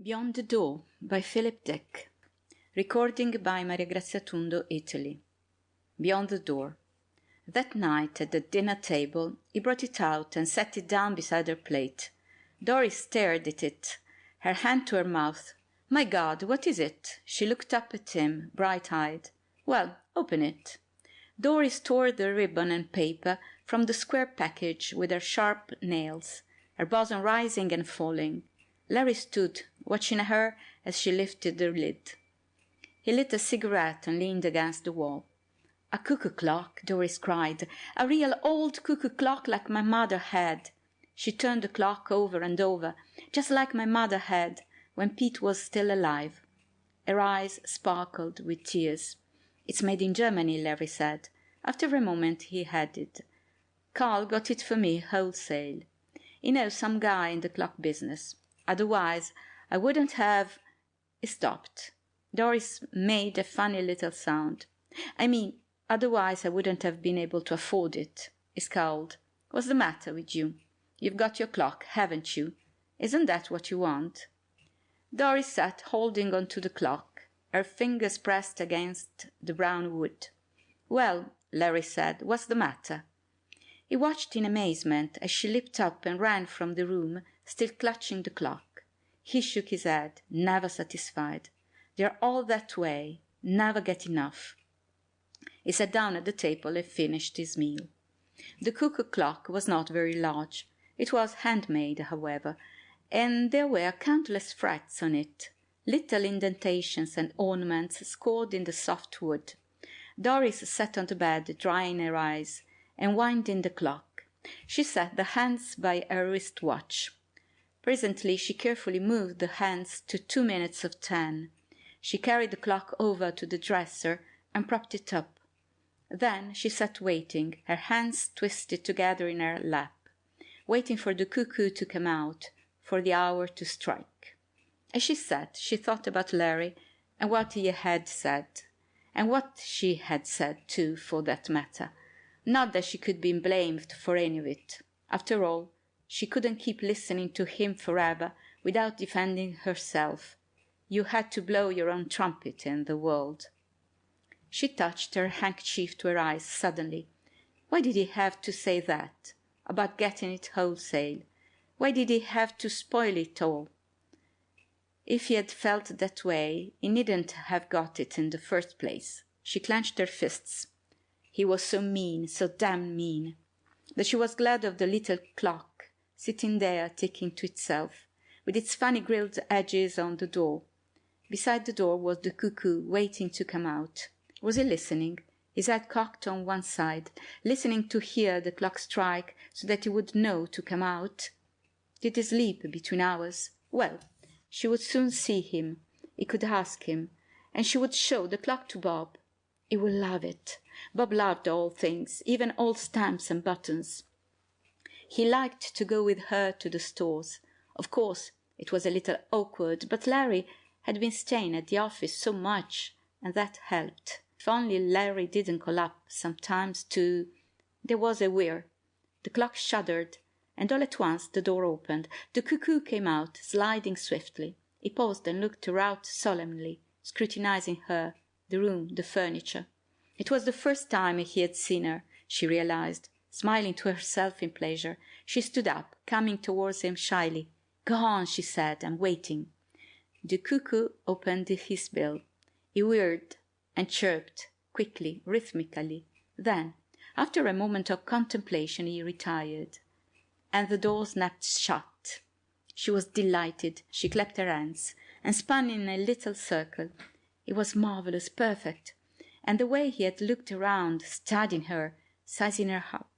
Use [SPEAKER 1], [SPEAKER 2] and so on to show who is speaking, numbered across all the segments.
[SPEAKER 1] Beyond the Door by Philip Dick. Recording by Maria Grazia Tundo, Italy. Beyond the Door. That night at the dinner table he brought it out and set it down beside her plate. Doris stared at it, her hand to her mouth. "My God, what is it?" She looked up at him, bright-eyed. "Well, open it." Doris tore the ribbon and paper from the square package with her sharp nails, her bosom rising and falling. Larry stood, watching her as she lifted the lid. He lit a cigarette and leaned against the wall. "A cuckoo clock," Doris cried. "A real old cuckoo clock like my mother had." She turned the clock over and over, just like my mother had, when Pete was still alive. Her eyes sparkled with tears. "It's made in Germany," Larry said. After a moment he added, "Carl got it for me wholesale. He knows some guy in the clock business. Otherwise, I wouldn't have—" He stopped. Doris made a funny little sound. Otherwise I wouldn't have been able to afford it." He scowled. "What's the matter with you? You've got your clock, haven't you? Isn't that what you want?" Doris sat holding on to the clock, her fingers pressed against the brown wood. "Well," Larry said, "what's the matter?" He watched in amazement as she leaped up and ran from the room, still clutching the clock. He shook his head, never satisfied. "They're all that way, never get enough." He sat down at the table and finished his meal. The cuckoo clock was not very large. It was handmade, however, and there were countless frets on it, little indentations and ornaments scored in the soft wood. Doris sat on the bed, drying her eyes and winding the clock. She set the hands by her wristwatch. Presently she carefully moved the hands to 2 minutes of 10. She carried the clock over to the dresser and propped it up. Then she sat waiting, her hands twisted together in her lap, waiting for the cuckoo to come out, for the hour to strike. As she sat, she thought about Larry and what he had said, and what she had said too, for that matter. Not that she could be blamed for any of it. After all, she couldn't keep listening to him forever without defending herself. You had to blow your own trumpet in the world. She touched her handkerchief to her eyes suddenly. Why did he have to say that? About getting it wholesale? Why did he have to spoil it all? If he had felt that way, he needn't have got it in the first place. She clenched her fists. He was so mean, so damn mean, that she was glad of the little clock, sitting there ticking to itself, with its funny grilled edges on the door. Beside the door was the cuckoo, waiting to come out. Was he listening, his head cocked on one side, listening to hear the clock strike so that he would know to come out? Did he sleep between hours? Well, she would soon see him. He could ask him, and she would show the clock to Bob. He would love it. Bob loved all things, even old stamps and buttons. He liked to go with her to the stores. Of course, it was a little awkward, but Larry had been staying at the office so much, and that helped. If only Larry didn't call up sometimes to— There was a whir. The clock shuddered, and all at once the door opened. The cuckoo came out, sliding swiftly. He paused and looked her out solemnly, scrutinizing her, the room, the furniture. It was the first time he had seen her, she realized, smiling to herself in pleasure. She stood up, coming towards him shyly. "Go on," she said, "I'm waiting." The cuckoo opened his bill. He whirred and chirped, quickly, rhythmically. Then, after a moment of contemplation, he retired, and the door snapped shut. She was delighted. She clapped her hands and spun in a little circle. It was marvellous, perfect. And the way he had looked around, studying her, sizing her up.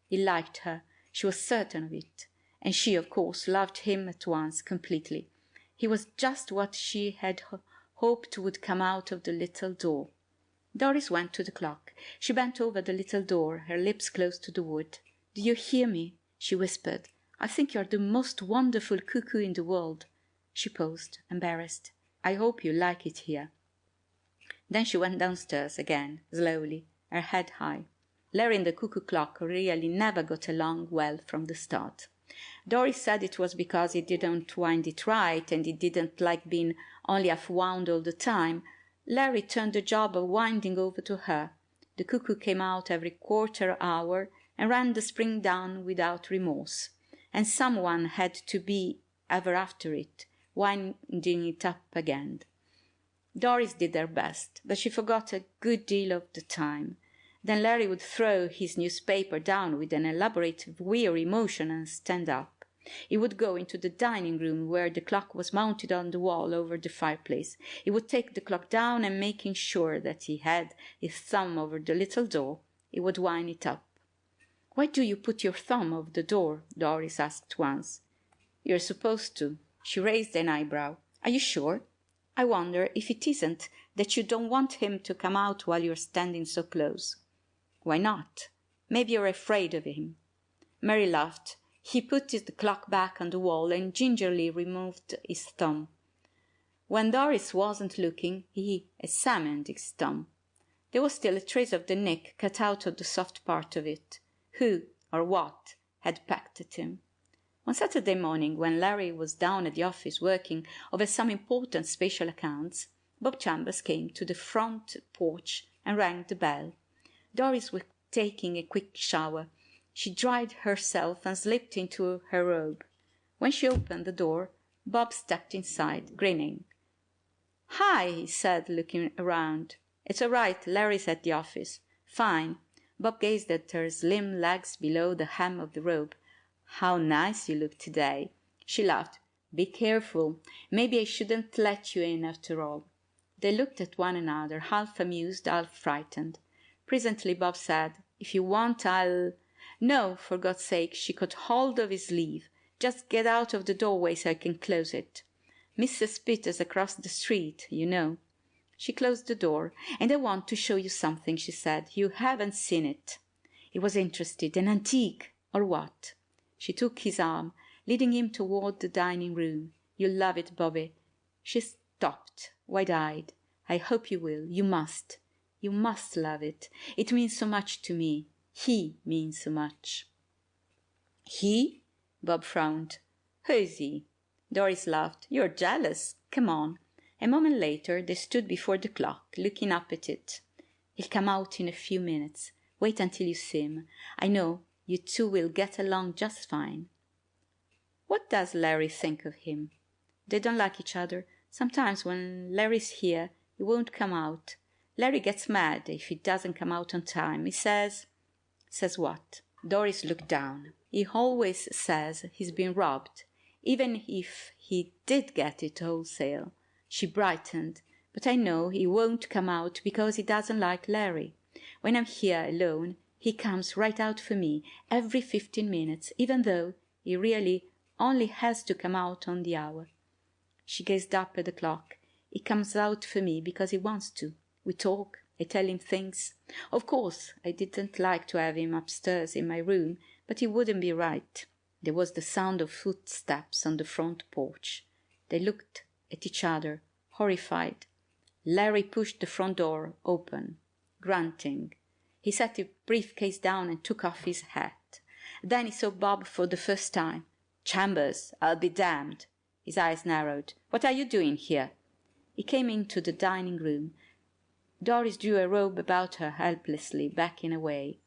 [SPEAKER 1] He liked her, she was certain of it, and she, of course, loved him at once, completely. He was just what she had hoped would come out of the little door. Doris went to the clock. She bent over the little door, her lips close to the wood. "Do you hear me?" she whispered. "I think you're the most wonderful cuckoo in the world." She paused, embarrassed. "I hope you like it here." Then she went downstairs again, slowly, her head high. Larry and the cuckoo clock really never got along well from the start. Doris said it was because he didn't wind it right and he didn't like being only half wound all the time. Larry turned the job of winding over to her. The cuckoo came out every quarter hour and ran the spring down without remorse, and someone had to be ever after it, winding it up again. Doris did her best, but she forgot a good deal of the time. Then Larry would throw his newspaper down with an elaborate weary motion and stand up. He would go into the dining room where the clock was mounted on the wall over the fireplace. He would take the clock down and, making sure that he had his thumb over the little door, he would wind it up. "Why do you put your thumb over the door?" Doris asked once. "You're supposed to." She raised an eyebrow. "Are you sure? I wonder if it isn't that you don't want him to come out while you're standing so close." "Why not? Maybe you're afraid of him." Mary laughed. He put the clock back on the wall and gingerly removed his thumb. When Doris wasn't looking, he examined his thumb. There was still a trace of the nick cut out of the soft part of it. Who, or what, had pecked at him? One Saturday morning, when Larry was down at the office working over some important special accounts, Bob Chambers came to the front porch and rang the bell. Doris was taking a quick shower. She dried herself and slipped into her robe. When she opened the door, Bob stepped inside, grinning. "Hi," he said, looking around. "It's all right, Larry's at the office." "Fine." Bob gazed at her slim legs below the hem of the robe. "How nice you look today." She laughed. "Be careful. Maybe I shouldn't let you in after all." They looked at one another, half amused, half frightened. Presently Bob said, "If you want, I'll—" "No, for God's sake." She caught hold of his sleeve. "Just get out of the doorway so I can close it. Mrs. Peters across the street, you know." She closed the door. "And I want to show you something," she said. "You haven't seen it." He was interested. "An antique, or what?" She took his arm, leading him toward the dining room. "You'll love it, Bobby." She stopped, wide-eyed. "I hope you will. You must. You must love it. It means so much to me. He means so much." "He?" Bob frowned. "Who is he?" Doris laughed. "You're jealous. Come on." A moment later they stood before the clock, looking up at it. "He'll come out in a few minutes. Wait until you see him. I know you two will get along just fine." "What does Larry think of him?" "They don't like each other. Sometimes when Larry's here, he won't come out. Larry gets mad if he doesn't come out on time. He says—" "Says what?" Doris looked down. "He always says he's been robbed, even if he did get it wholesale." She brightened. "But I know he won't come out because he doesn't like Larry. When I'm here alone, he comes right out for me every 15 minutes, even though he really only has to come out on the hour." She gazed up at the clock. "He comes out for me because he wants to. We talk. I tell him things. Of course, I didn't like to have him upstairs in my room, but it wouldn't be right." There was the sound of footsteps on the front porch. They looked at each other, horrified. Larry pushed the front door open, grunting. He set his briefcase down and took off his hat. Then he saw Bob for the first time. "Chambers, I'll be damned." His eyes narrowed. "What are you doing here?" He came into the dining room. Doris drew a robe about her helplessly, backing away.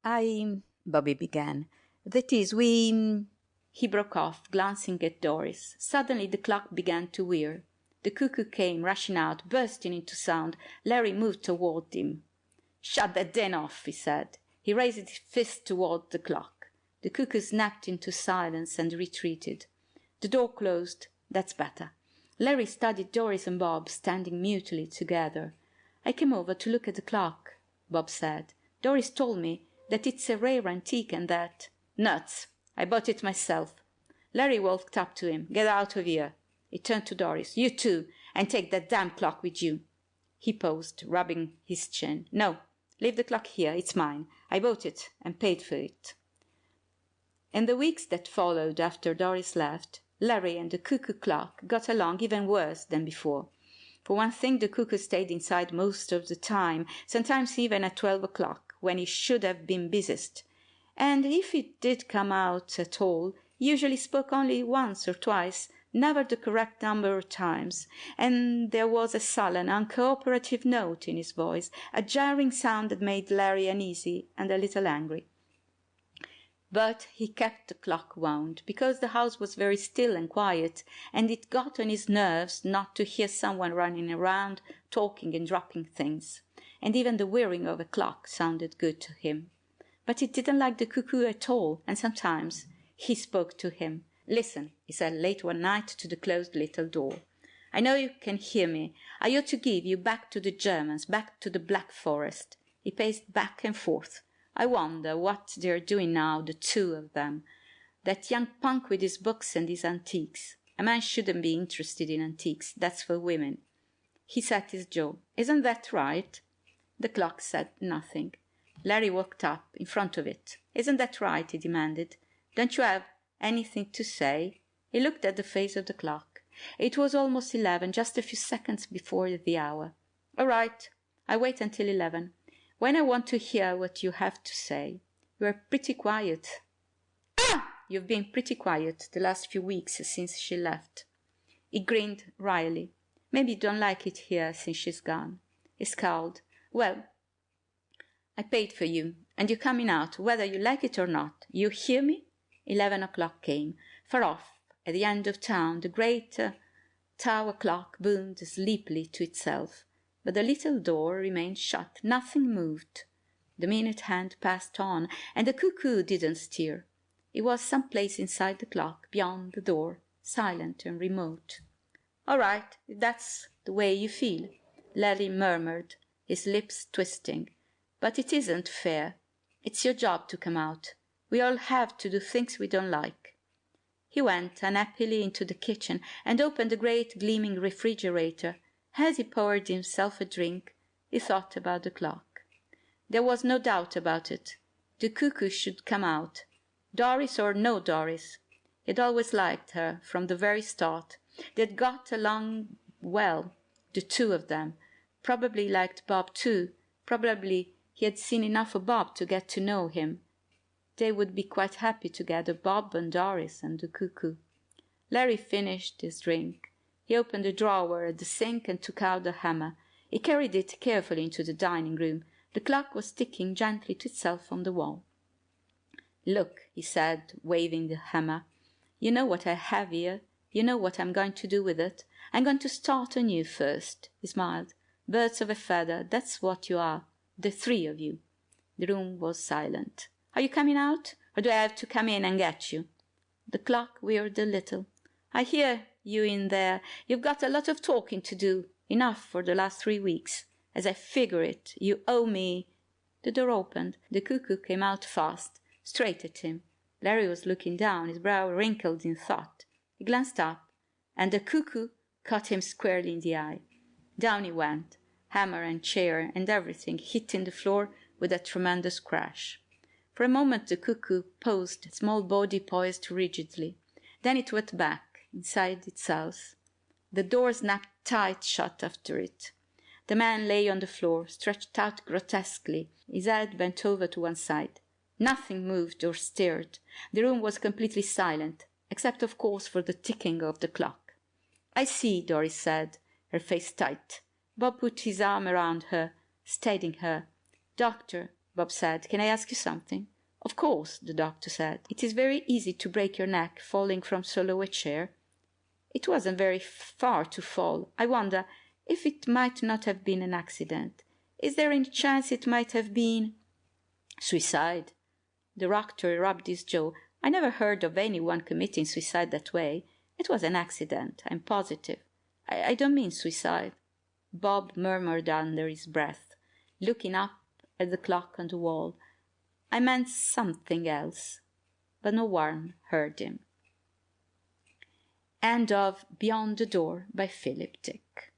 [SPEAKER 1] Bobby began. "That is, we—" He broke off, glancing at Doris. Suddenly the clock began to whir. The cuckoo came rushing out, bursting into sound. Larry moved toward him. "Shut that den off," he said. He raised his fist toward the clock. The cuckoo snapped into silence and retreated. The door closed. "That's better." Larry studied Doris and Bob, standing mutely together. "I came over to look at the clock," Bob said. "Doris told me that it's a rare antique and that—" "Nuts! I bought it myself." Larry walked up to him. "Get out of here." He turned to Doris. "You too, and take that damn clock with you." He paused, rubbing his chin. "No, leave the clock here. It's mine. I bought it and paid for it." In the weeks that followed after Doris left, Larry and the cuckoo clock got along even worse than before. For one thing, the cuckoo stayed inside most of the time, sometimes even at 12 o'clock, when he should have been busiest. And if he did come out at all, He usually spoke only once or twice, never the correct number of times, and there was a sullen, uncooperative note in his voice, a jarring sound that made Larry uneasy and a little angry. But he kept the clock wound, because the house was very still and quiet, and it got on his nerves not to hear someone running around, talking and dropping things, and even the whirring of a clock sounded good to him. But he didn't like the cuckoo at all, and sometimes he spoke to him. "Listen," he said late one night to the closed little door. "I know you can hear me. I ought to give you back to the Germans, back to the Black Forest." He paced back and forth. "I wonder what they're doing now, the two of them. That young punk with his books and his antiques. A man shouldn't be interested in antiques. That's for women." He set his jaw. "Isn't that right?" The clock said nothing. Larry walked up in front of it. "Isn't that right?" he demanded. "Don't you have anything to say?" He looked at the face of the clock. It was almost 11, just a few seconds before the hour. "All right, I'll wait until 11. When I want to hear what you have to say. You are pretty quiet." "Ah! You've been pretty quiet the last few weeks since she left." He grinned wryly. "Maybe you don't like it here since she's gone." He scowled. "Well, I paid for you, and you're coming out, whether you like it or not. You hear me?" 11 o'clock came. Far off, at the end of town, the great tower clock boomed sleepily to itself, but the little door remained shut. Nothing moved. The minute hand passed on, and the cuckoo didn't stir. It was some place inside the clock, beyond the door, silent and remote. "All right, if that's the way you feel," Larry murmured, his lips twisting. "But it isn't fair. It's your job to come out. We all have to do things we don't like." He went unhappily into the kitchen and opened the great gleaming refrigerator. As he poured himself a drink, he thought about the clock. There was no doubt about it. The cuckoo should come out. Doris or no Doris. He had always liked her from the very start. They had got along well, the two of them. Probably liked Bob too. Probably he had seen enough of Bob to get to know him. They would be quite happy together, Bob and Doris and the cuckoo. Larry finished his drink. He opened a drawer at the sink and took out the hammer. He carried it carefully into the dining room. The clock was ticking gently to itself on the wall. "Look," he said, waving the hammer. "You know what I have here? You know what I'm going to do with it? I'm going to start on you first." He smiled. "Birds of a feather, that's what you are, the three of you." The room was silent. "Are you coming out, or do I have to come in and get you?" The clock whirred a little. "I hear you in there. You've got a lot of talking to do, enough for the last 3 weeks. As I figure it, you owe me—" The door opened. The cuckoo came out fast, straight at him. Larry was looking down, his brow wrinkled in thought. He glanced up, and the cuckoo caught him squarely in the eye. Down he went, hammer and chair and everything hitting the floor with a tremendous crash. For a moment the cuckoo paused, its small body poised rigidly. Then it went back, inside itself. The door snapped tight shut after it. The man lay on the floor, stretched out grotesquely, his head bent over to one side. Nothing moved or stirred. The room was completely silent, except of course for the ticking of the clock. "I see," Doris said, her face tight. Bob put his arm around her, steadying her. "Doctor," Bob said, "can I ask you something?" "Of course," the doctor said. "It is very easy to break your neck falling from so low a chair." "It wasn't very far to fall. I wonder if it might not have been an accident. Is there any chance it might have been—" "Suicide?" The doctor rubbed his jaw. "I never heard of anyone committing suicide that way. It was an accident, I'm positive." I don't mean suicide," Bob murmured under his breath, looking up at the clock on the wall. "I meant something else." But no one heard him. End of Beyond the Door by Philip Dick.